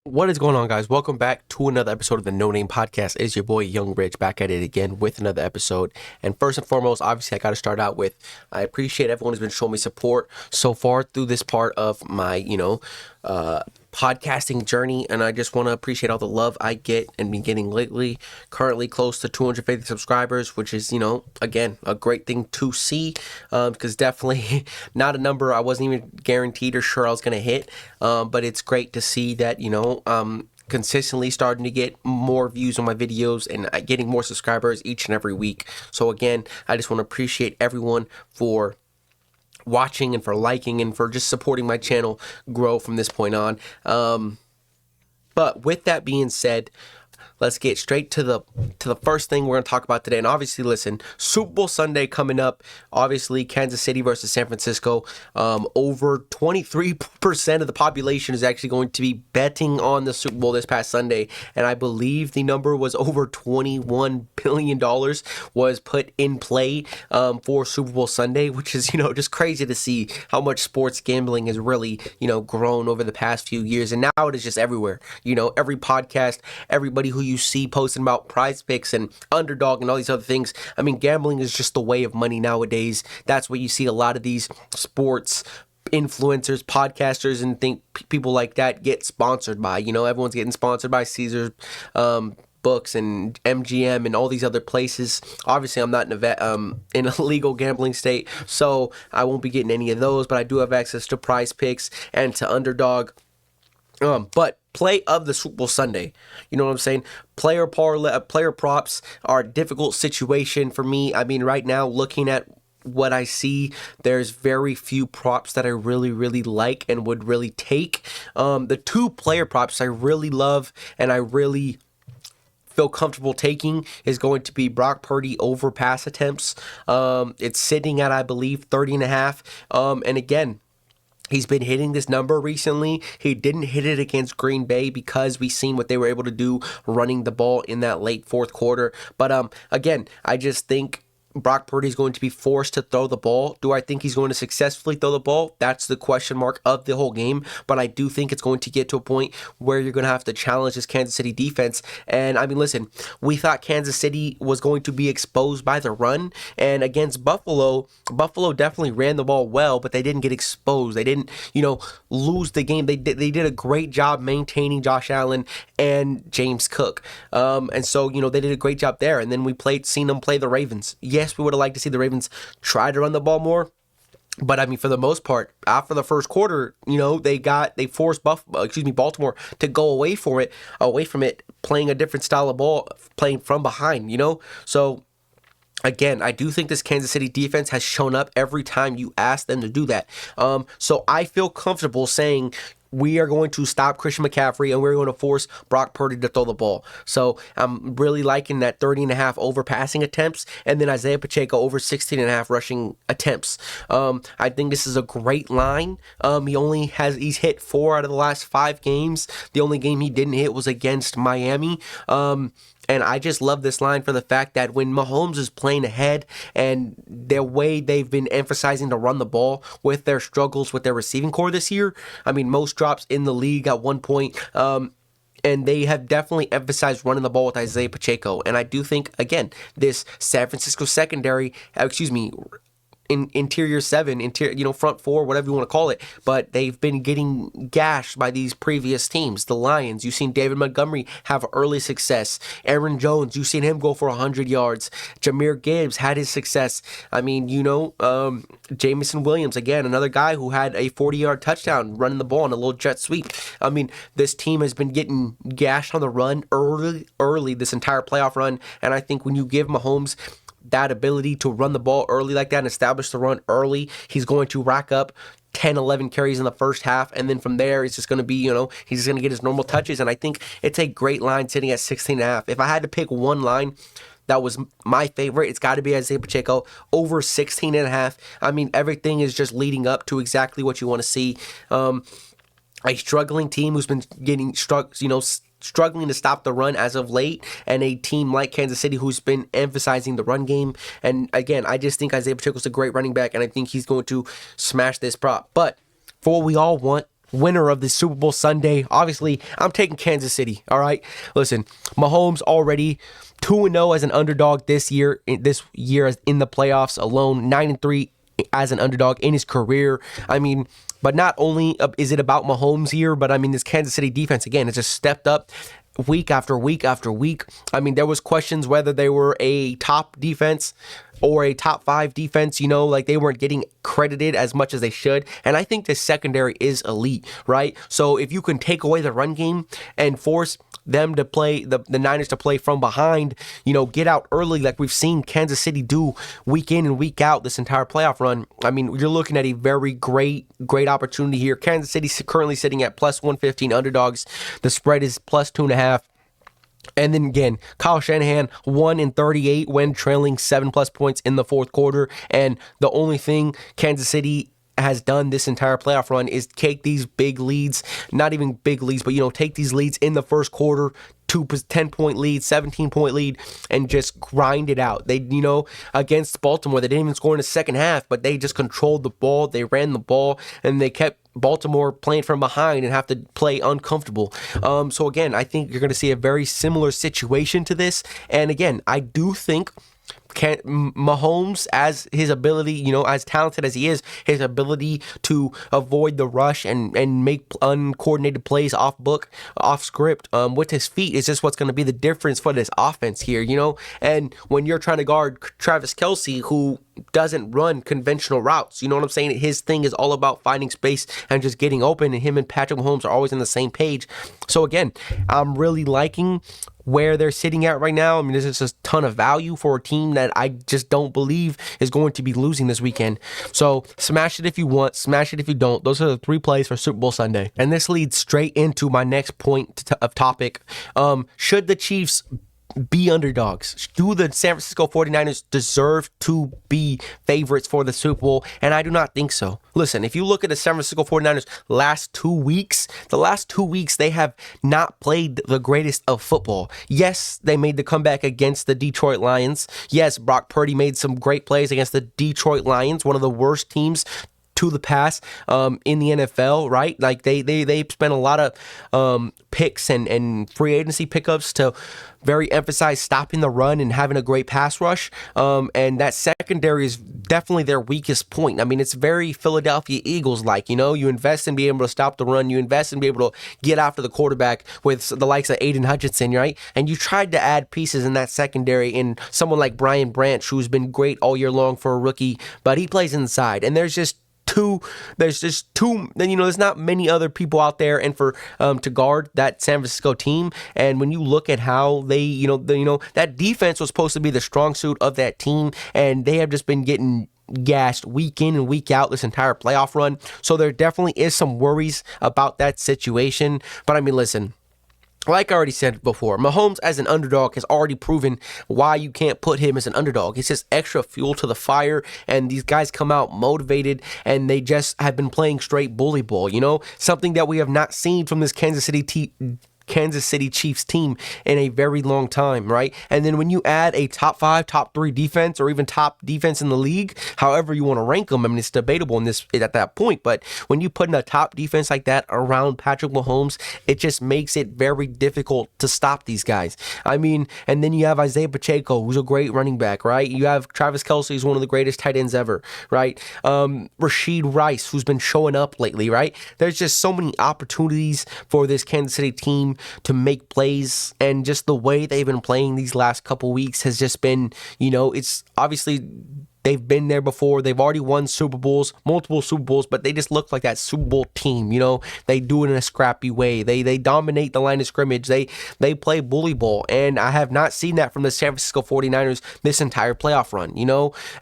What is going on, guys? Welcome back to another episode of the No Name Podcast. It's your boy Young Rich back at it again with another episode. And first and foremost, obviously, I got to start out with I appreciate everyone who's been showing me support so far through this part of my, podcasting journey, and I just want to appreciate all the love I get and been getting lately. Currently close to 250 subscribers, which is, again, a great thing to see, because definitely not a number I wasn't even guaranteed or sure I was going to hit, but it's great to see that, consistently starting to get more views on my videos and getting more subscribers each and every week. So again, I just want to appreciate everyone for watching and for liking and for just supporting my channel grow from this point on. But with that being said, let's get straight to the first thing we're going to talk about today. And obviously, listen, Super Bowl Sunday coming up. Obviously, Kansas City versus San Francisco. Over 23% of the population is actually going to be betting on the Super Bowl this past Sunday. And I believe the number was over $21 billion was put in play for Super Bowl Sunday, which is, just crazy to see how much sports gambling has really, grown over the past few years. And now it is just everywhere. Every podcast, everybody who you see posting about Prize Picks and Underdog and all these other things. I mean, gambling is just the way of money nowadays. That's what you see a lot of these sports influencers, podcasters, and people like that get sponsored by. Everyone's getting sponsored by Caesars Books and MGM and all these other places. Obviously, I'm not in a legal gambling state, so I won't be getting any of those, but I do have access to Prize Picks and to Underdog. But play of the Super Bowl Sunday, you know what I'm saying? Player props are a difficult situation for me. I mean, right now, looking at what I see, there's very few props that I really, really like and would really take. The two player props I really love and I really feel comfortable taking is going to be Brock Purdy over pass attempts. It's sitting at, I believe, 30.5. And again, he's been hitting this number recently. He didn't hit it against Green Bay because we seen what they were able to do running the ball in that late fourth quarter. But again, I just think Brock Purdy is going to be forced to throw the ball. Do I think he's going to successfully throw the ball? That's the question mark of the whole game. But I do think it's going to get to a point where you're going to have to challenge this Kansas City defense. And I mean, listen, we thought Kansas City was going to be exposed by the run. And against Buffalo definitely ran the ball well, but they didn't get exposed. They didn't, lose the game. They did a great job maintaining Josh Allen and James Cook. And so, they did a great job there. And then we seen them play the Ravens. Yes, we would have liked to see the Ravens try to run the ball more. But I mean, for the most part, after the first quarter, they forced Baltimore to go away from it, playing a different style of ball, playing from behind, So again, I do think this Kansas City defense has shown up every time you ask them to do that. So I feel comfortable saying we are going to stop Christian McCaffrey and we're going to force Brock Purdy to throw the ball. So I'm really liking that 30.5 over passing attempts and then Isaiah Pacheco over 16.5 rushing attempts. I think this is a great line. He's hit 4 out of the last 5 games. The only game he didn't hit was against Miami. And I just love this line for the fact that when Mahomes is playing ahead and the way they've been emphasizing to run the ball with their struggles with their receiving core this year, I mean, most drops in the league at one point, and they have definitely emphasized running the ball with Isaiah Pacheco. And I do think, again, this San Francisco secondary, interior 7, front 4, whatever you want to call it, but they've been getting gashed by these previous teams. The Lions, you've seen David Montgomery have early success. Aaron Jones, you've seen him go for 100 yards. Jahmyr Gibbs had his success. I mean, Jameson Williams, again, another guy who had a 40-yard touchdown running the ball in a little jet sweep. I mean, this team has been getting gashed on the run early this entire playoff run, and I think when you give Mahomes that ability to run the ball early like that and establish the run early, he's going to rack up 10, 11 carries in the first half, and then from there it's just going to be, he's just going to get his normal touches, and I think it's a great line sitting at 16.5. If I had to pick one line that was my favorite, it's got to be Isaiah Pacheco over 16.5. I mean, everything is just leading up to exactly what you want to see. A struggling team who's been struggling to stop the run as of late, and a team like Kansas City who's been emphasizing the run game. And again, I just think Isaiah Pacheco's a great running back, and I think he's going to smash this prop. But for what we all want, winner of the Super Bowl Sunday. Obviously, I'm taking Kansas City. All right. Listen, Mahomes already 2-0 as an underdog this year in the playoffs alone, 9-3 as an underdog in his career. I mean, but not only is it about Mahomes here, but I mean, this Kansas City defense, again, it's just stepped up week after week after week. I mean, there was questions whether they were a top defense or a top 5 defense, like they weren't getting credited as much as they should. And I think the secondary is elite, right? So if you can take away the run game and force them to play, the Niners to play from behind, get out early like we've seen Kansas City do week in and week out this entire playoff run. I mean, you're looking at a very great opportunity here. Kansas City's currently sitting at plus 115 underdogs. The spread is plus 2.5. And then again, Kyle Shanahan 1-38 when trailing 7+ points in the fourth quarter. And the only thing Kansas City has done this entire playoff run is take these big leads, not even big leads, but take these leads in the first quarter, 10-point lead, 17-point lead, and just grind it out. They, against Baltimore, they didn't even score in the second half, but they just controlled the ball, they ran the ball, and they kept Baltimore playing from behind and have to play uncomfortable. So again, I think you're going to see a very similar situation to this. And again, I do think Mahomes, as his ability, as talented as he is, his ability to avoid the rush and make uncoordinated plays off script with his feet is just what's going to be the difference for this offense here, And when you're trying to guard Travis Kelce, who doesn't run conventional routes, you know what I'm saying? His thing is all about finding space and just getting open, and him and Patrick Mahomes are always on the same page. So again, I'm really liking where they're sitting at right now. I mean, this is a ton of value for a team that I just don't believe is going to be losing this weekend. So smash it if you want, smash it if you don't. Those are the 3 plays for Super Bowl Sunday. And this leads straight into my next point of topic. Should the Chiefs be underdogs? Do the San Francisco 49ers deserve to be favorites for the Super Bowl? And I do not think so. Listen, if you look at the San Francisco 49ers last 2 weeks, they have not played the greatest of football. Yes, they made the comeback against the Detroit Lions. Yes, Brock Purdy made some great plays against the Detroit Lions, one of the worst teams to the pass in the NFL, right? Like they spent a lot of picks and free agency pickups to very emphasize stopping the run and having a great pass rush. And that secondary is definitely their weakest point. I mean, it's very Philadelphia Eagles-like, you invest in being able to stop the run, you invest in being able to get after the quarterback with the likes of Aiden Hutchinson, right? And you tried to add pieces in that secondary in someone like Brian Branch, who's been great all year long for a rookie, but he plays inside. And there's not many other people out there and for to guard that San Francisco team. And when you look at how they, that defense was supposed to be the strong suit of that team, and they have just been getting gashed week in and week out this entire playoff run. So there definitely is some worries about that situation. But I mean, listen, like I already said before, Mahomes as an underdog has already proven why you can't put him as an underdog. It's just extra fuel to the fire, and these guys come out motivated, and they just have been playing straight bully ball, something that we have not seen from this Kansas City Chiefs team in a very long time, right? And then when you add a top 5, top 3 defense, or even top defense in the league, however you want to rank them, I mean, it's debatable at that point, but when you put in a top defense like that around Patrick Mahomes, it just makes it very difficult to stop these guys. I mean, and then you have Isaiah Pacheco, who's a great running back, right? You have Travis Kelce, who's one of the greatest tight ends ever, right? Rashid Rice, who's been showing up lately, right? There's just so many opportunities for this Kansas City team to make plays, and just the way they've been playing these last couple weeks has just been, it's obviously they've been there before. They've already won Super Bowls, multiple Super Bowls, but they just look like that Super Bowl team. They do it in a scrappy way. They dominate the line of scrimmage. They play bully ball, and I have not seen that from the San Francisco 49ers this entire playoff run,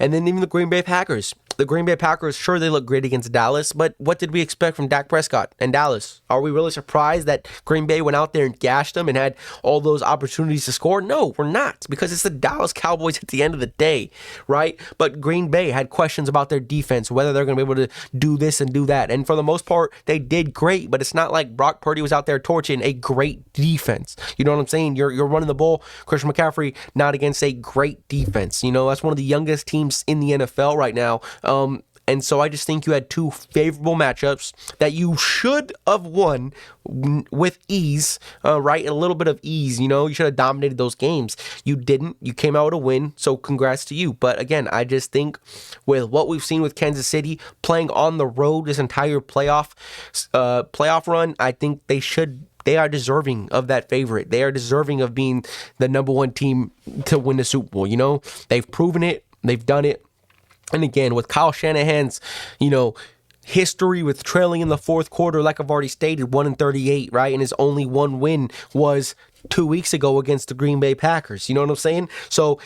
And then even the Green Bay Packers. The Green Bay Packers, sure, they look great against Dallas, but what did we expect from Dak Prescott and Dallas? Are we really surprised that Green Bay went out there and gashed them and had all those opportunities to score? No, we're not, because it's the Dallas Cowboys at the end of the day, right? But Green Bay had questions about their defense, whether they're going to be able to do this and do that. And for the most part, they did great, but it's not like Brock Purdy was out there torching a great defense. You know what I'm saying? You're running the ball. Christian McCaffrey, not against a great defense. That's one of the youngest teams in the NFL right now. And so I just think you had two favorable matchups that you should have won with ease, right? A little bit of ease, you should have dominated those games. You didn't. You came out with a win, so congrats to you. But again, I just think with what we've seen with Kansas City playing on the road this entire playoff run, I think they are deserving of that favorite. They are deserving of being the number one team to win the Super Bowl. They've proven it. They've done it. And again, with Kyle Shanahan's, history with trailing in the fourth quarter, like I've already stated, 1-38, right? And his only one win was 2 weeks ago against the Green Bay Packers. You know what I'm saying? So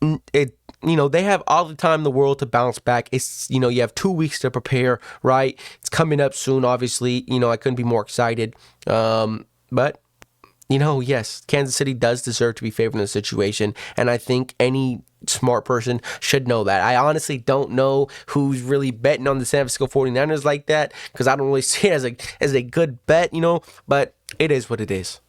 they have all the time in the world to bounce back. You have 2 weeks to prepare, right? It's coming up soon, obviously. I couldn't be more excited. But yes, Kansas City does deserve to be favored in the situation. And I think any smart person should know that. I honestly don't know who's really betting on the San Francisco 49ers like that, because I don't really see it as a good bet, but it is what it is.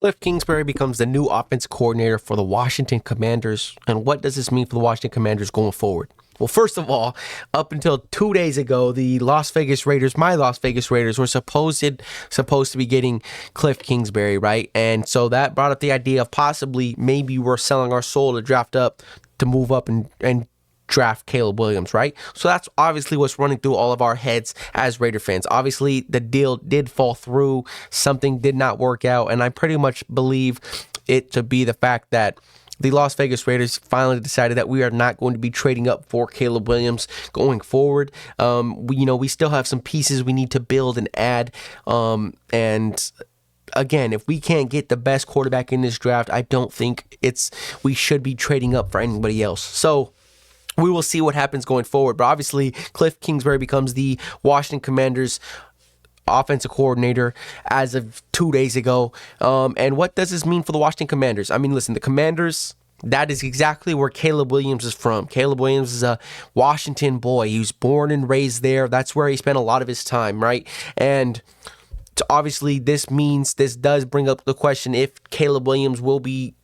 Cliff Kingsbury becomes the new offensive coordinator for the Washington Commanders. And what does this mean for the Washington Commanders going forward? Well, first of all, up until 2 days ago, my Las Vegas Raiders, were supposed to be getting Cliff Kingsbury, right? And so that brought up the idea of possibly maybe we're selling our soul to draft up, to move up and draft Caleb Williams, right? So that's obviously what's running through all of our heads as Raider fans. Obviously, the deal did fall through. Something did not work out, and I pretty much believe it to be the fact that the Las Vegas Raiders finally decided that we are not going to be trading up for Caleb Williams going forward. We still have some pieces we need to build and add. And again, if we can't get the best quarterback in this draft, I don't think we should be trading up for anybody else. So we will see what happens going forward. But obviously, Cliff Kingsbury becomes the Washington Commanders offensive coordinator as of 2 days ago. And what does this mean for the Washington Commanders? I mean, listen, the Commanders, that is exactly where Caleb Williams is from. Caleb Williams is a Washington boy. He was born and raised there. That's where he spent a lot of his time, right? And obviously, this does bring up the question if Caleb Williams will be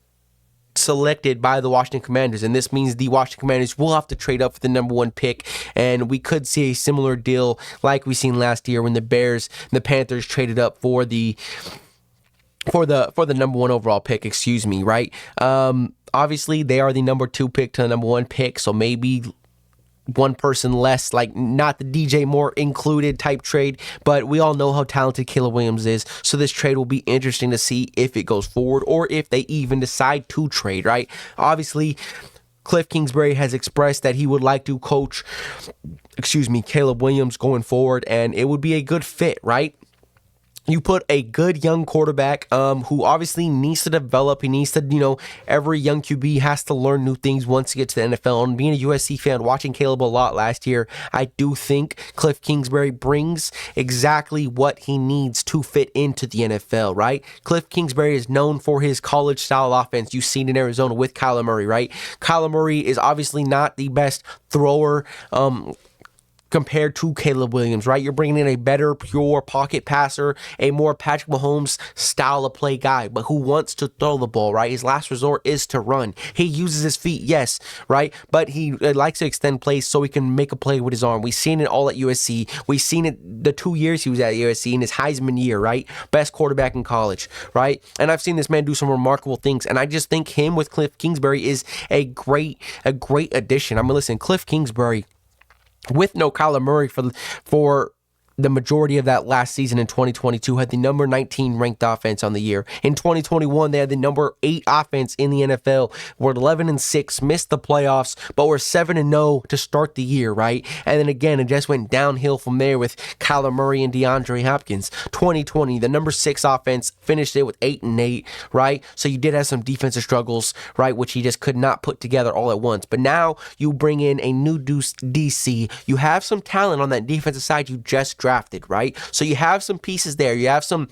selected by the Washington Commanders, and this means the Washington Commanders will have to trade up for the number one pick, and we could see a similar deal like we seen last year when the Panthers traded up for the number one overall pick, right? Obviously they are the number two pick to the number one pick, so maybe one person less, like not the DJ Moore included type trade, but we all know how talented Caleb Williams is, so this trade will be interesting to see if it goes forward or if they even decide to trade, right? Obviously, Cliff Kingsbury has expressed that he would like to coach, Caleb Williams going forward, and it would be a good fit, right? You put a good young quarterback who obviously needs to develop. He needs to, every young QB has to learn new things once he gets to the NFL. And being a USC fan, watching Caleb a lot last year, I do think Cliff Kingsbury brings exactly what he needs to fit into the NFL, right? Cliff Kingsbury is known for his college-style offense. You've seen in Arizona with Kyler Murray, right? Kyler Murray is obviously not the best thrower, compared to Caleb Williams, right? You're bringing in a better, pure pocket passer, a more Patrick Mahomes style of play guy, but who wants to throw the ball, right? His last resort is to run. He uses his feet, yes, right? But he likes to extend plays so he can make a play with his arm. We've seen it all at USC. We've seen it the 2 years he was at USC in his Heisman year, right? Best quarterback in college, right? And I've seen this man do some remarkable things, and I just think him with Cliff Kingsbury is a great addition. I mean, listen, Cliff Kingsbury, with no Kyler Murray for the majority of that last season in 2022, had the number 19 ranked offense on the year. In 2021, they had the number 8 offense in the NFL. Were 11-6, missed the playoffs, but were 7-0 to start the year, right? And then again, it just went downhill from there with Kyler Murray and DeAndre Hopkins. 2020, the number 6 offense finished it with 8-8, right? So you did have some defensive struggles, right, which he just could not put together all at once. But now you bring in a new DC. You have some talent on that defensive side you just drafted, right? So you have some pieces there. You have some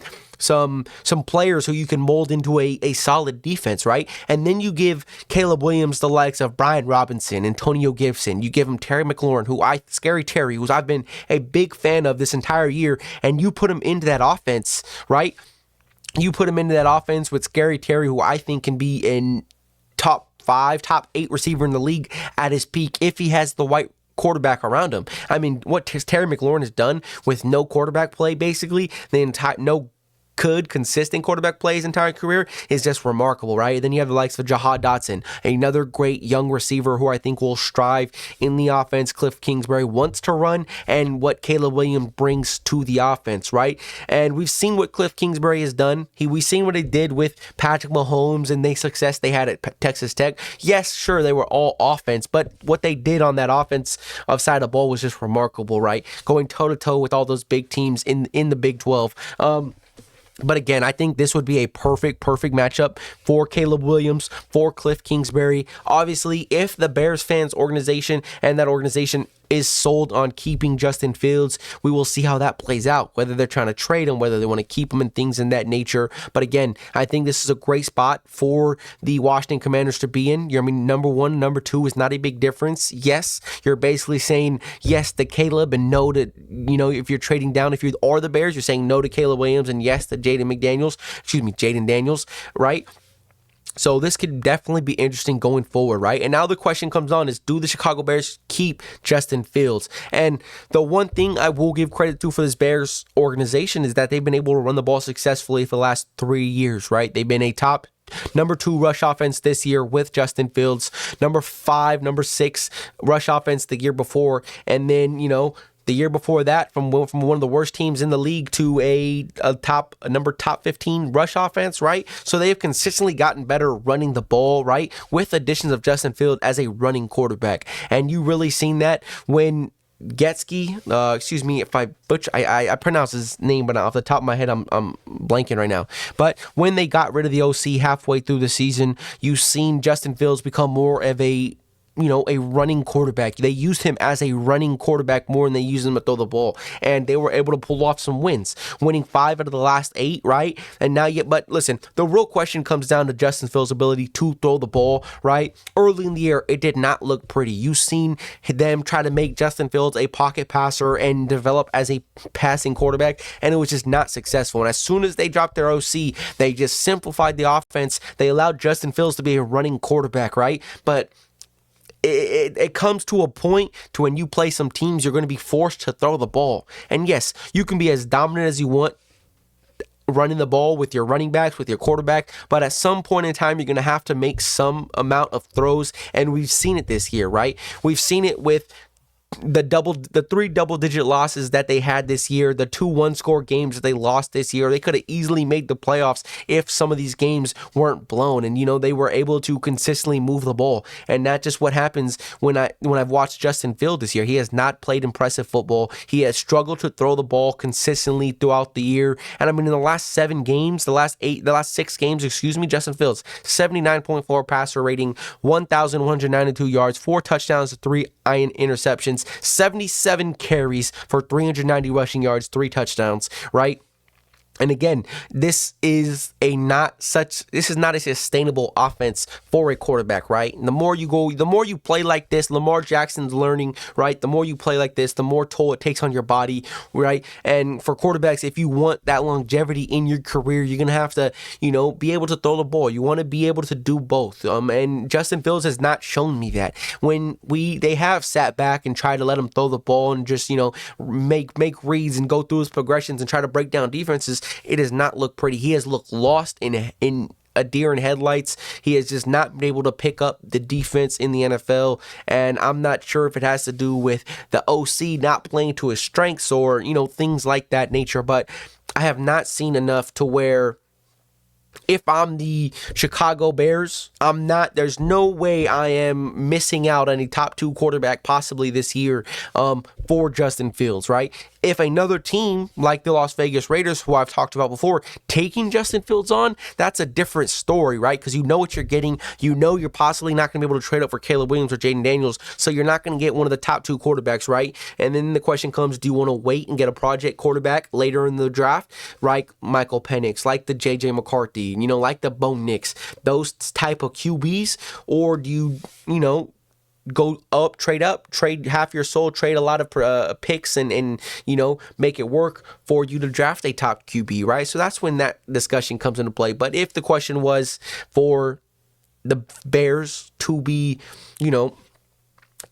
players who you can mold into a solid defense, right? And then you give Caleb Williams the likes of Brian Robinson, Antonio Gibson. You give him Terry McLaurin, Scary Terry, who I've been a big fan of this entire year, and you put him into that offense, right? You put him into that offense with Scary Terry, who I think can be in top 5, top 8 receiver in the league at his peak if he has the quarterback around him. I mean, what Terry McLaurin has done with no quarterback play, basically, the entire consistent quarterback play his entire career is just remarkable, right? Then you have the likes of Jahan Dotson, another great young receiver who I think will strive in the offense. Cliff Kingsbury wants to run, and what Caleb Williams brings to the offense, right? And we've seen what Cliff Kingsbury has done. We've seen what he did with Patrick Mahomes and the success they had at Texas Tech. Yes, sure, they were all offense, but what they did on that offense side of the ball was just remarkable, right? Going toe-to-toe with all those big teams in the Big 12. But again, I think this would be a perfect matchup for Caleb Williams, for Cliff Kingsbury. Obviously, if the Bears fans organization and that organization is sold on keeping Justin Fields, we will see how that plays out, whether they're trying to trade him, whether they want to keep him, and things in that nature. But again, I think this is a great spot for the Washington Commanders to be in. Number one, number two is not a big difference. Yes, you're basically saying yes to Caleb and no to, if you're trading down, if you are the Bears, you're saying no to Caleb Williams and yes to Jaden Daniels, right? So this could definitely be interesting going forward, right? And now the question comes on is, do the Chicago Bears keep Justin Fields? And the one thing I will give credit to for this Bears organization is that they've been able to run the ball successfully for the last 3 years, right? They've been a top number 2 rush offense this year with Justin Fields, number 5, number 6 rush offense the year before, and then, the year before that, from one of the worst teams in the league to a top 15 rush offense, right? So they have consistently gotten better running the ball, right? With additions of Justin Fields as a running quarterback. And you really seen that when Getsky, excuse me if I butcher, I pronounce his name, but off the top of my head, I'm blanking right now. But when they got rid of the OC halfway through the season, you've seen Justin Fields become more of a running quarterback. They used him as a running quarterback more than they used him to throw the ball. And they were able to pull off some wins, winning 5 out of the last 8, right? And now, but listen, the real question comes down to Justin Fields' ability to throw the ball, right? Early in the year, it did not look pretty. You've seen them try to make Justin Fields a pocket passer and develop as a passing quarterback, and it was just not successful. And as soon as they dropped their OC, they just simplified the offense. They allowed Justin Fields to be a running quarterback, right? But it comes to a point to when you play some teams, you're going to be forced to throw the ball. And yes, you can be as dominant as you want running the ball with your running backs, with your quarterback, but at some point in time, you're going to have to make some amount of throws, and we've seen it this year, right? We've seen it with the 3 double-digit losses that they had this year, the 2 one-score games that they lost this year. They could have easily made the playoffs if some of these games weren't blown, and they were able to consistently move the ball. And that's just what happens when I've watched Justin Fields this year. He has not played impressive football. He has struggled to throw the ball consistently throughout the year. And I mean, in the last 6 games, Justin Fields, 79.4 passer rating, 1,192 yards, 4 touchdowns, 3 interceptions, 77 carries for 390 rushing yards, 3 touchdowns, right? And again, this is not a sustainable offense for a quarterback, right? And the more you play like this, Lamar Jackson's learning, right? The more you play like this, the more toll it takes on your body, right? And for quarterbacks, if you want that longevity in your career, you're going to have to, be able to throw the ball. You want to be able to do both. And Justin Fields has not shown me that. When they have sat back and tried to let him throw the ball and just, make reads and go through his progressions and try to break down defenses, it does not look pretty. He has looked lost in a deer in headlights. He has just not been able to pick up the defense in the NFL, and I'm not sure if it has to do with the OC not playing to his strengths or, things like that nature, but I have not seen enough to where if I'm the Chicago Bears, there's no way I am missing out on a top 2 quarterback possibly this year for Justin Fields, right? If another team like the Las Vegas Raiders, who I've talked about before, taking Justin Fields on, that's a different story, right? Because you know what you're getting. You're possibly not going to be able to trade up for Caleb Williams or Jaden Daniels, so you're not going to get one of the top 2 quarterbacks, right? And then the question comes, do you want to wait and get a project quarterback later in the draft, right? Michael Penix, like the J.J. McCarthy, like the Bo Nix, those type of QBs, or do you, go trade half your soul, trade a lot of picks and make it work for you to draft a top QB, right? So that's when that discussion comes into play. But if the question was for the Bears to be,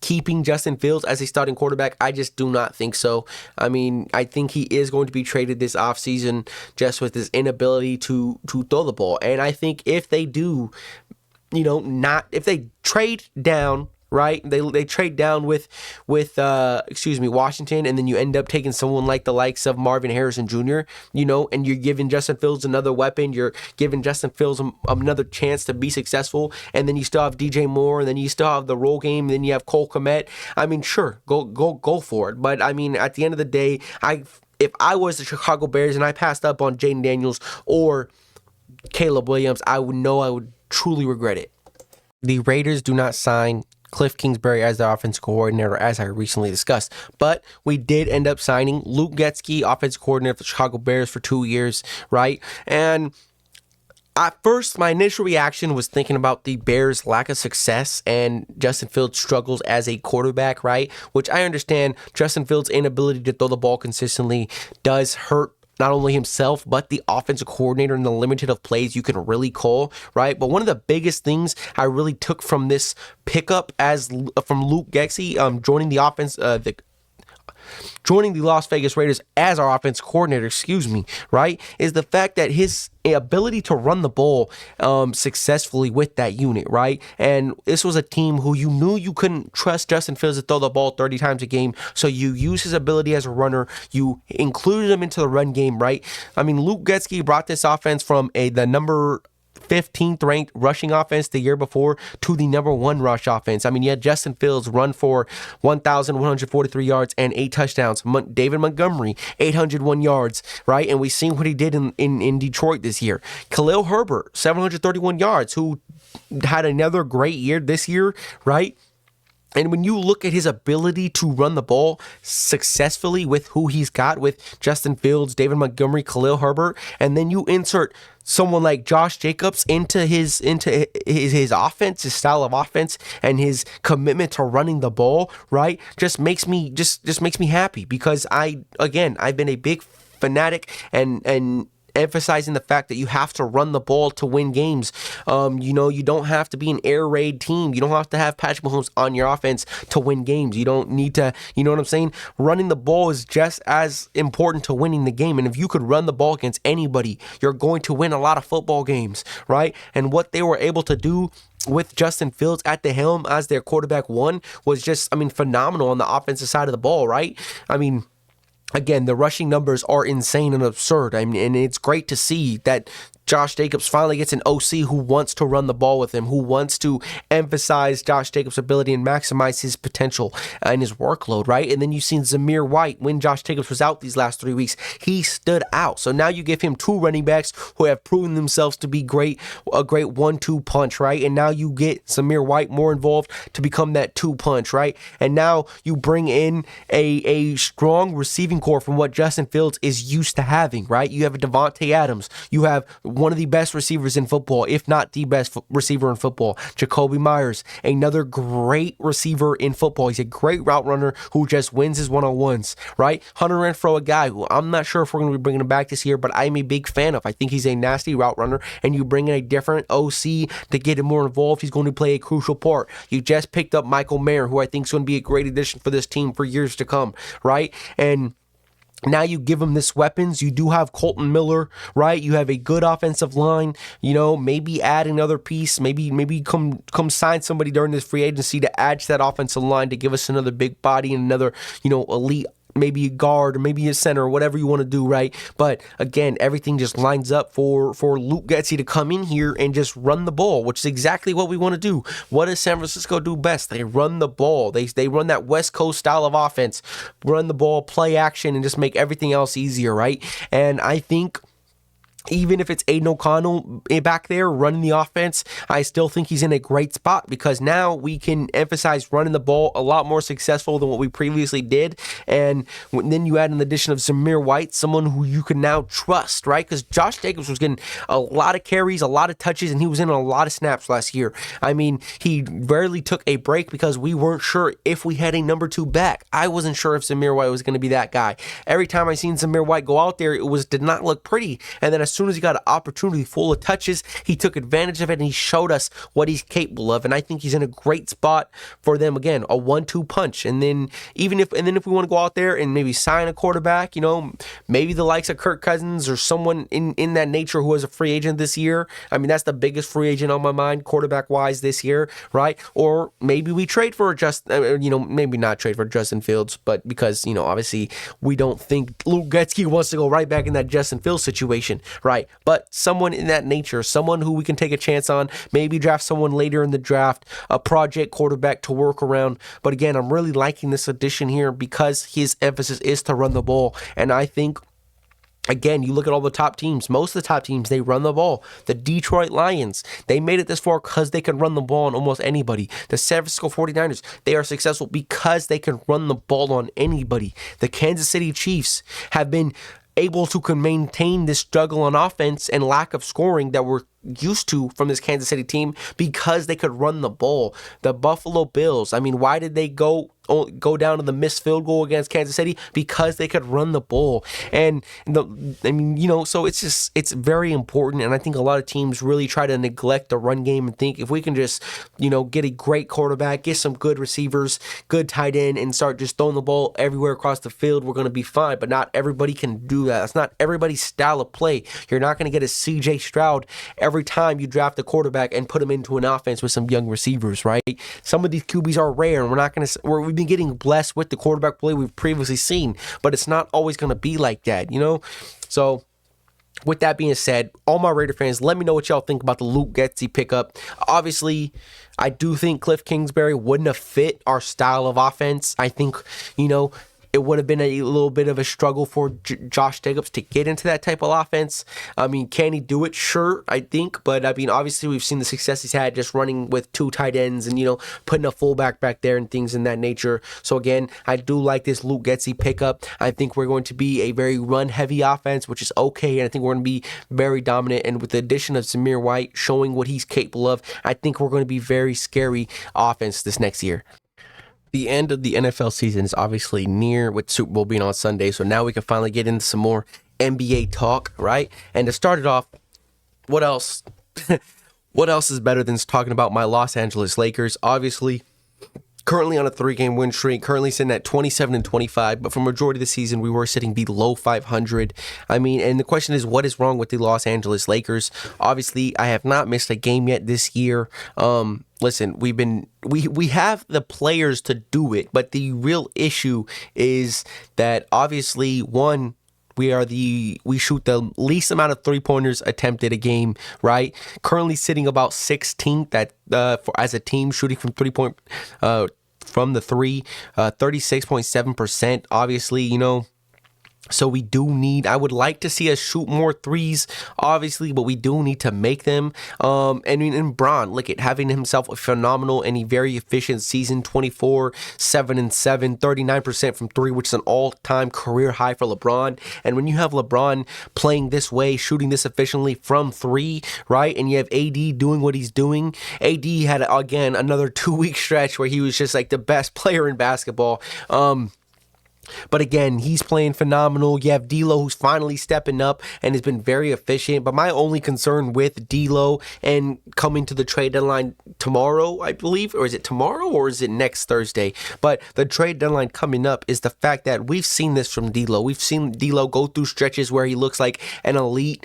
keeping Justin Fields as a starting quarterback? I just do not think so. I mean, I think he is going to be traded this offseason just with his inability to throw the ball. And I think if they do, if they trade down, right? They trade down with Washington, and then you end up taking someone like the likes of Marvin Harrison Jr., and you're giving Justin Fields another weapon. You're giving Justin Fields another chance to be successful, and then you still have DJ Moore, and then you still have the roll game, and then you have Cole Kmet. I mean, sure, go for it. But I mean, at the end of the day, if I was the Chicago Bears and I passed up on Jayden Daniels or Caleb Williams, I would truly regret it. The Raiders do not sign Cliff Kingsbury as the offense coordinator, as I recently discussed. But we did end up signing Luke Getsy, offense coordinator for the Chicago Bears for 2 years, right? And at first, my initial reaction was thinking about the Bears' lack of success and Justin Fields' struggles as a quarterback, right? Which I understand Justin Fields' inability to throw the ball consistently does hurt not only himself, but the offensive coordinator and the limited of plays you can really call, right? But one of the biggest things I really took from this pickup from Luke Getsy joining the offense, joining the Las Vegas Raiders as our offense coordinator, right, is the fact that his ability to run the ball successfully with that unit, right? And this was a team who you knew you couldn't trust Justin Fields to throw the ball 30 times a game, so you use his ability as a runner. You included him into the run game, right? I mean, Luke Getsy brought this offense from the number 15th ranked rushing offense the year before to the number 1 rush offense. I mean, you had Justin Fields run for 1,143 yards and 8 touchdowns. David Montgomery, 801 yards, right? And we've seen what he did in Detroit this year. Khalil Herbert, 731 yards, who had another great year this year, right? And when you look at his ability to run the ball successfully with who he's got with Justin Fields, David Montgomery, Khalil Herbert, and then you insert someone like Josh Jacobs into his offense, his style of offense, and his commitment to running the ball, right? Just makes me happy, because I've been a big fanatic and emphasizing the fact that you have to run the ball to win games. You don't have to be an air raid team. You don't have to have Patrick Mahomes on your offense to win games. You don't need to, you know what I'm saying? Running the ball is just as important to winning the game. And if you could run the ball against anybody, you're going to win a lot of football games, right? And what they were able to do with Justin Fields at the helm as their quarterback one was just, phenomenal on the offensive side of the ball, right? Again, the rushing numbers are insane and absurd. And it's great to see that Josh Jacobs finally gets an OC who wants to run the ball with him, who wants to emphasize Josh Jacobs' ability and maximize his potential and his workload, right? And then you've seen Zamir White, when Josh Jacobs was out these last 3 weeks, he stood out. So now you give him 2 running backs who have proven themselves to be a great 1-2 punch, right? And now you get Zamir White more involved to become that 2 punch, right? And now you bring in a strong receiving core from what Justin Fields is used to having, right? You have a Devontae Adams. You have one of the best receivers in football, if not the best receiver in football, Jacoby Myers, another great receiver in football. He's a great route runner who just wins his one-on-ones, right? Hunter Renfrow, a guy who I'm not sure if we're going to be bringing him back this year, but I'm a big fan of. I think he's a nasty route runner, and you bring in a different OC to get him more involved. He's going to play a crucial part. You just picked up Michael Mayer, who I think is going to be a great addition for this team for years to come, right? And now you give them this weapons. You do have Colton Miller, right? You have a good offensive line. Maybe add another piece. Maybe come sign somebody during this free agency to add to that offensive line to give us another big body and another, elite, maybe a guard or maybe a center or whatever you want to do, right? But again, everything just lines up for Luke Getsy to come in here and just run the ball, which is exactly what we want to do. What does San Francisco do best? They run the ball. They run that West Coast style of offense, run the ball, play action, and just make everything else easier, right? And I think even if it's Aiden O'Connell back there running the offense, I still think he's in a great spot, because now we can emphasize running the ball a lot more successful than what we previously did. And then you add an addition of Zamir White, someone who you can now trust, right? Because Josh Jacobs was getting a lot of carries, a lot of touches, and he was in a lot of snaps last year. He rarely took a break because we weren't sure if we had a number 2 back. I wasn't sure if Zamir White was going to be that guy. Every time I seen Zamir White go out there, it did not look pretty. And then as soon as he got an opportunity full of touches, he took advantage of it and he showed us what he's capable of. And I think he's in a great spot for them. Again, a 1-2 punch. And then if we want to go out there and maybe sign a quarterback, maybe the likes of Kirk Cousins or someone in that nature who is a free agent this year. I mean, that's the biggest free agent on my mind, quarterback wise this year, right? Or maybe we trade for maybe not trade for Justin Fields, but because, obviously we don't think Luke Getsy wants to go right back in that Justin Fields situation, right? But someone in that nature, someone who we can take a chance on, maybe draft someone later in the draft, a project quarterback to work around. But again, I'm really liking this addition here because his emphasis is to run the ball. And I think, again, you look at all the top teams, most of the top teams, they run the ball. The Detroit Lions, they made it this far because they can run the ball on almost anybody. The San Francisco 49ers, they are successful because they can run the ball on anybody. The Kansas City Chiefs have been able to maintain this struggle on offense and lack of scoring that we're used to from this Kansas City team because they could run the ball. The Buffalo Bills, I mean, why did they go down to the missed field goal against Kansas City? Because they could run the ball. And so it's very important. And I think a lot of teams really try to neglect the run game and think if we can just, get a great quarterback, get some good receivers, good tight end, and start just throwing the ball everywhere across the field, we're going to be fine. But not everybody can do that. That's not everybody's style of play. You're not going to get a CJ Stroud every time you draft a quarterback and put him into an offense with some young receivers, right? Some of these QBs are rare, and we've been getting blessed with the quarterback play we've previously seen, but it's not always going to be like that, So, with that being said, all my Raider fans, let me know what y'all think about the Luke Getsy pickup. Obviously, I do think Cliff Kingsbury wouldn't have fit our style of offense. I think, it would have been a little bit of a struggle for Josh Jacobs to get into that type of offense. I mean, can he do it? Sure, I think. But, I mean, obviously we've seen the success he's had just running with two tight ends and, putting a fullback back there and things in that nature. So, again, I do like this Luke Getsy pickup. I think we're going to be a very run-heavy offense, which is okay. And I think we're going to be very dominant. And with the addition of Zamir White showing what he's capable of, I think we're going to be very scary offense this next year. The end of the NFL season is obviously near with Super Bowl being on Sunday, so now we can finally get into some more NBA talk, right? And to start it off, what else? What else is better than talking about my Los Angeles Lakers? Obviously, currently on a 3-game win streak, currently sitting at 27-25, but for majority of the season, we were sitting below 500. I mean, and the question is, what is wrong with the Los Angeles Lakers? Obviously, I have not missed a game yet this year. Listen, we have the players to do it, but the real issue is that obviously, one, we shoot the least amount of 3-pointers attempted a game, right? Currently sitting about 16th as a team shooting from 3-point from the 36.7%. Obviously, so I would like to see us shoot more threes, obviously, but we do need to make them. And Bron, look at having himself a phenomenal and a very efficient season, 24, 7-7, 39% from three, which is an all-time career high for LeBron. And when you have LeBron playing this way, shooting this efficiently from three, right? And you have AD doing what he's doing. AD had, again, another 2-week stretch where he was just like the best player in basketball. But again, he's playing phenomenal. You have D'Lo, who's finally stepping up and has been very efficient. But my only concern with D'Lo and coming to the trade deadline tomorrow, I believe, or is it tomorrow or is it next Thursday? But the trade deadline coming up is the fact that we've seen this from D'Lo. We've seen D'Lo go through stretches where he looks like an elite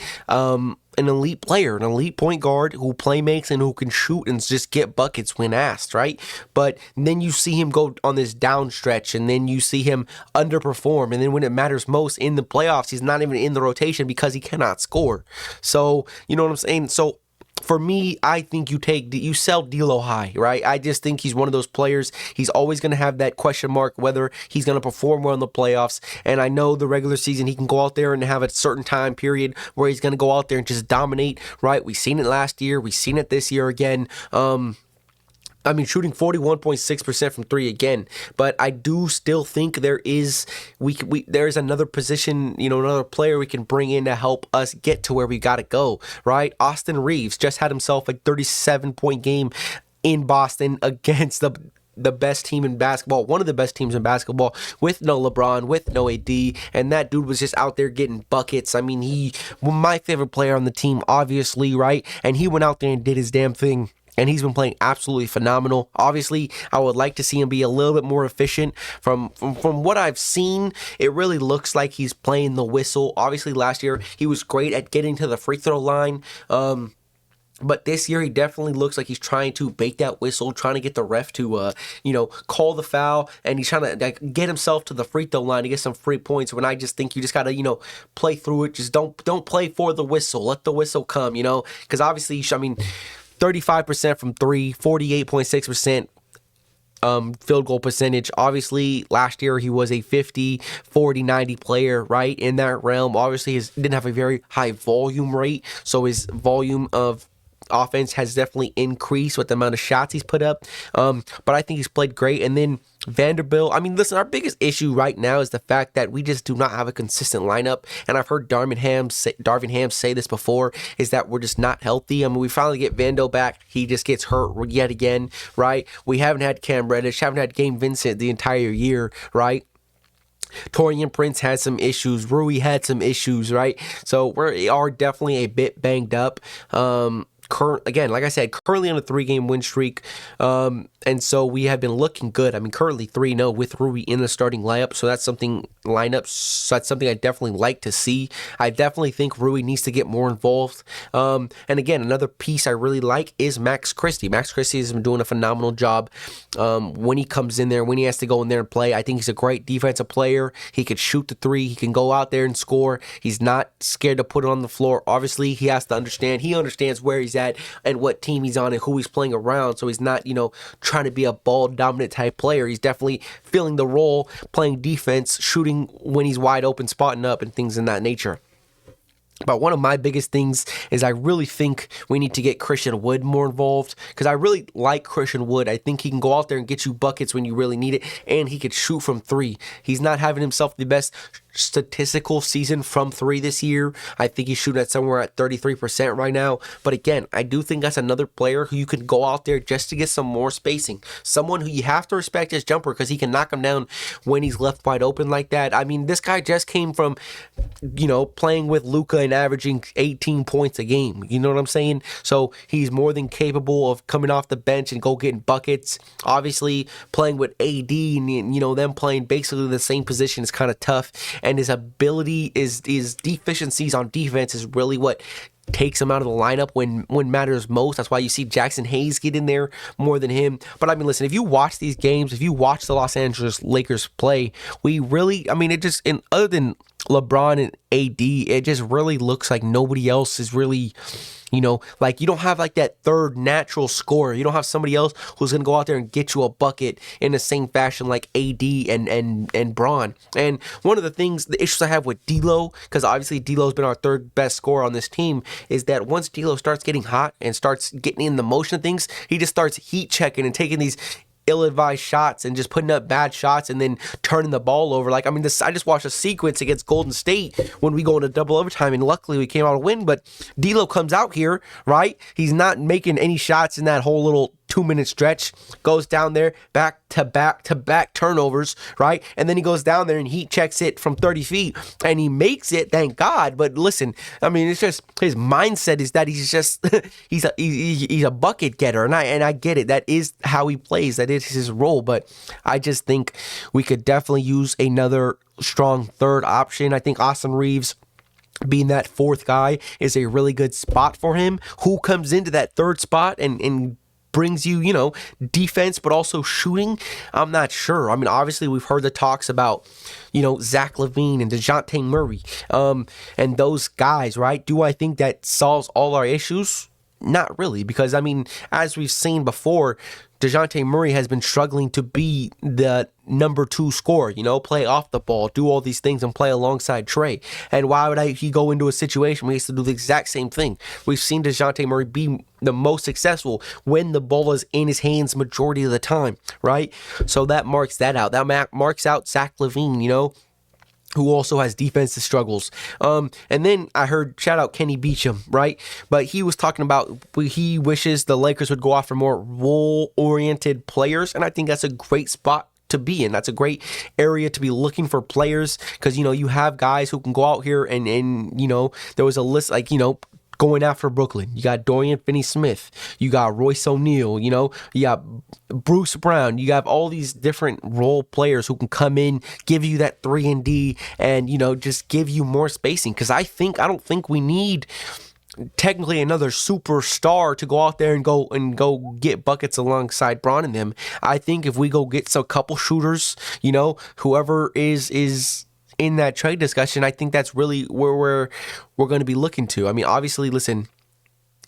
player, an elite point guard who playmakes and who can shoot and just get buckets when asked, right? But then you see him go on this down stretch and then you see him underperform. And then when it matters most in the playoffs, he's not even in the rotation because he cannot score. So, you know what I'm saying? So, for me, I think you sell D'Lo high, right? I just think he's one of those players. He's always going to have that question mark whether he's going to perform well in the playoffs. And I know the regular season, he can go out there and have a certain time period where he's going to go out there and just dominate, right? We've seen it last year. We've seen it this year again. Shooting 41.6% from three again, but I do still think there is another position, another player we can bring in to help us get to where we got to go, right? Austin Reeves just had himself a 37-point game in Boston against the the best team in basketball, one of the best teams in basketball, with no LeBron, with no AD, and that dude was just out there getting buckets. I mean, he my favorite player on the team, obviously, right? And he went out there and did his damn thing. And he's been playing absolutely phenomenal. Obviously, I would like to see him be a little bit more efficient. From what I've seen, it really looks like he's playing the whistle. Obviously, last year, he was great at getting to the free throw line. But this year, he definitely looks like he's trying to bait that whistle, trying to get the ref to, call the foul, and he's trying to get himself to the free throw line to get some free points. When I just think you just gotta, play through it. Just don't play for the whistle. Let the whistle come, because obviously, 35% from three, 48.6% field goal percentage. Obviously, last year he was a 50, 40, 90 player, right, in that realm. Obviously, he didn't have a very high volume rate, so his volume of offense has definitely increased with the amount of shots he's put up. But I think he's played great. And then Vanderbilt, listen, our biggest issue right now is the fact that we just do not have a consistent lineup. And I've heard Darvin Ham say this before, is that we're just not healthy. We finally get Vando back. He just gets hurt yet again, right? We haven't had Cam Reddish, haven't had Gabe Vincent the entire year, right? Taurean Prince had some issues. Rui had some issues, right? So we are definitely a bit banged up. Again, like I said, currently on a 3-game win streak, and so we have been looking good. Currently 3-0 with Rui in the starting lineup, so that's something I definitely like to see. I definitely think Rui needs to get more involved. And again, another piece I really like is Max Christie. Max Christie has been doing a phenomenal job when he comes in there, when he has to go in there and play. I think he's a great defensive player. He could shoot the three. He can go out there and score. He's not scared to put it on the floor. Obviously, he has to understand. He understands where he's at and what team he's on and who he's playing around. So he's not, trying to be a ball dominant type player. He's definitely filling the role, playing defense, shooting when he's wide open, spotting up, and things in that nature. But one of my biggest things is I really think we need to get Christian Wood more involved, because I really like Christian Wood. I think he can go out there and get you buckets when you really need it, and he could shoot from three. He's not having himself the best statistical season from three this year. I think he's shooting at somewhere at 33% right now. But again, I do think that's another player who you can go out there just to get some more spacing. Someone who you have to respect his jumper, because he can knock him down when he's left wide open like that. This guy just came from, playing with Luka and averaging 18 points a game. You know what I'm saying? So he's more than capable of coming off the bench and go getting buckets. Obviously, playing with AD and, them playing basically the same position is kind of tough. And his ability, his deficiencies on defense is really what takes him out of the lineup when matters most. That's why you see Jackson Hayes get in there more than him. But listen, if you watch these games, if you watch the Los Angeles Lakers play, we really, it just, other than LeBron and AD, it just really looks like nobody else is really, you don't have like that third natural scorer. You don't have somebody else who's going to go out there and get you a bucket in the same fashion like AD and Bron. And one of the issues I have with D'Lo, because obviously D'Lo's been our third best scorer on this team, is that once D'Lo starts getting hot and starts getting in the motion of things, he just starts heat checking and taking these ill-advised shots and just putting up bad shots and then turning the ball over. I just watched a sequence against Golden State when we go into double overtime, and luckily we came out a win. But D'Lo comes out here, right? He's not making any shots in that whole little 2-minute stretch, goes down there, back to back turnovers, right? And then he goes down there and heat checks it from 30 feet and he makes it, thank God. But listen, it's just his mindset is that he's just he's a bucket getter, and I get it. That is how he plays. That is his role. But I just think we could definitely use another strong third option. I think Austin Reeves, being that fourth guy, is a really good spot for him. Who comes into that third spot and brings you, defense, but also shooting? I'm not sure. Obviously, we've heard the talks about, Zach LaVine and DeJounte Murray, and those guys, right? Do I think that solves all our issues? Not really, because, as we've seen before, DeJounte Murray has been struggling to be the number 2 scorer, play off the ball, do all these things, and play alongside Trey. And why would he go into a situation where he has to do the exact same thing? We've seen DeJounte Murray be the most successful when the ball is in his hands majority of the time, right? So that marks that out. That marks out Zach LaVine, who also has defensive struggles. And then I heard shout out Kenny Beecham, right? But he was talking about he wishes the Lakers would go after more role-oriented players, and I think that's a great spot to be in. That's a great area to be looking for players because, you have guys who can go out here and there was a list like, going after Brooklyn. You got Dorian Finney-Smith. You got Royce O'Neal. You got Bruce Brown. You have all these different role players who can come in, give you that 3-and-D, and just give you more spacing. Because I don't think we need technically another superstar to go out there and go get buckets alongside Bron and them. I think if we go get a couple shooters, whoever is in that trade discussion, I think that's really where we're going to be looking to. I mean, obviously, listen,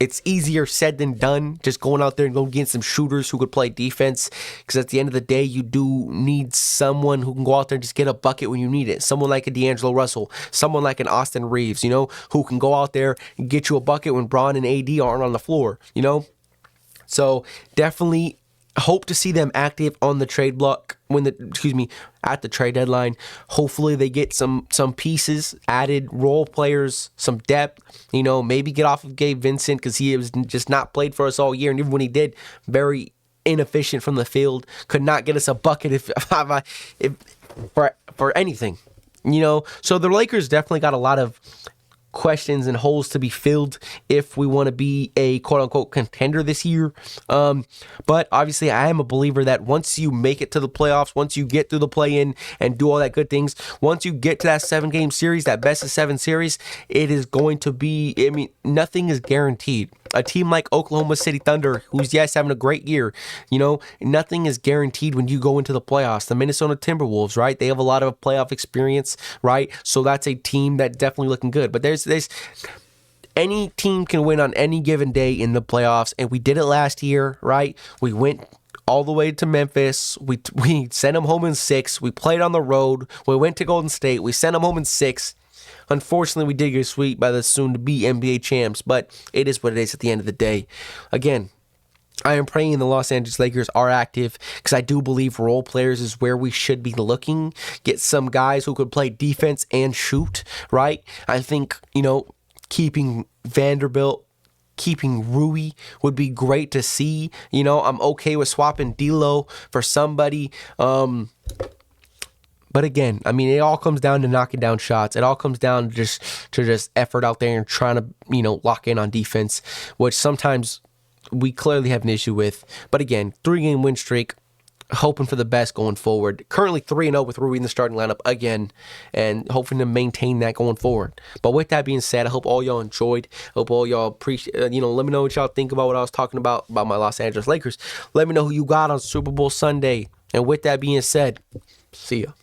it's easier said than done, just going out there and going get some shooters who could play defense, because at the end of the day, you do need someone who can go out there and just get a bucket when you need it. Someone like a D'Angelo Russell, someone like an Austin Reeves, who can go out there and get you a bucket when Bron and AD aren't on the floor, So definitely hope to see them active on the trade block at the trade deadline. Hopefully they get some pieces, added role players, some depth, maybe get off of Gabe Vincent because he was just not played for us all year. And even when he did, very inefficient from the field, could not get us a bucket if for anything, So the Lakers definitely got a lot of questions and holes to be filled if we want to be a quote-unquote contender this year. But obviously I am a believer that once you make it to the playoffs, once you get through the play-in and do all that good things, once you get to that 7-game series, that best of 7 series, it is going to be, nothing is guaranteed. A team like Oklahoma City Thunder, who's having a great year, nothing is guaranteed when you go into the playoffs. The Minnesota Timberwolves, right? They have a lot of playoff experience, right? So that's a team that's definitely looking good. But there's any team can win on any given day in the playoffs, and we did it last year, right? We went all the way to Memphis. We sent them home in 6. We played on the road. We went to Golden State. We sent them home in 6. Unfortunately, we did get swept by the soon-to-be NBA champs, but it is what it is at the end of the day. Again, I am praying the Los Angeles Lakers are active because I do believe role players is where we should be looking. Get some guys who could play defense and shoot, right? I think, keeping Vanderbilt, keeping Rui would be great to see. I'm okay with swapping D'Lo for somebody. But again, it all comes down to knocking down shots. It all comes down to just effort out there and trying to, lock in on defense, which sometimes we clearly have an issue with. But again, 3-game win streak, hoping for the best going forward. Currently 3-0 with Rui in the starting lineup again, and hoping to maintain that going forward. But with that being said, I hope all y'all enjoyed. Hope all y'all appreciate. Let me know what y'all think about what I was talking about my Los Angeles Lakers. Let me know who you got on Super Bowl Sunday. And with that being said, see ya.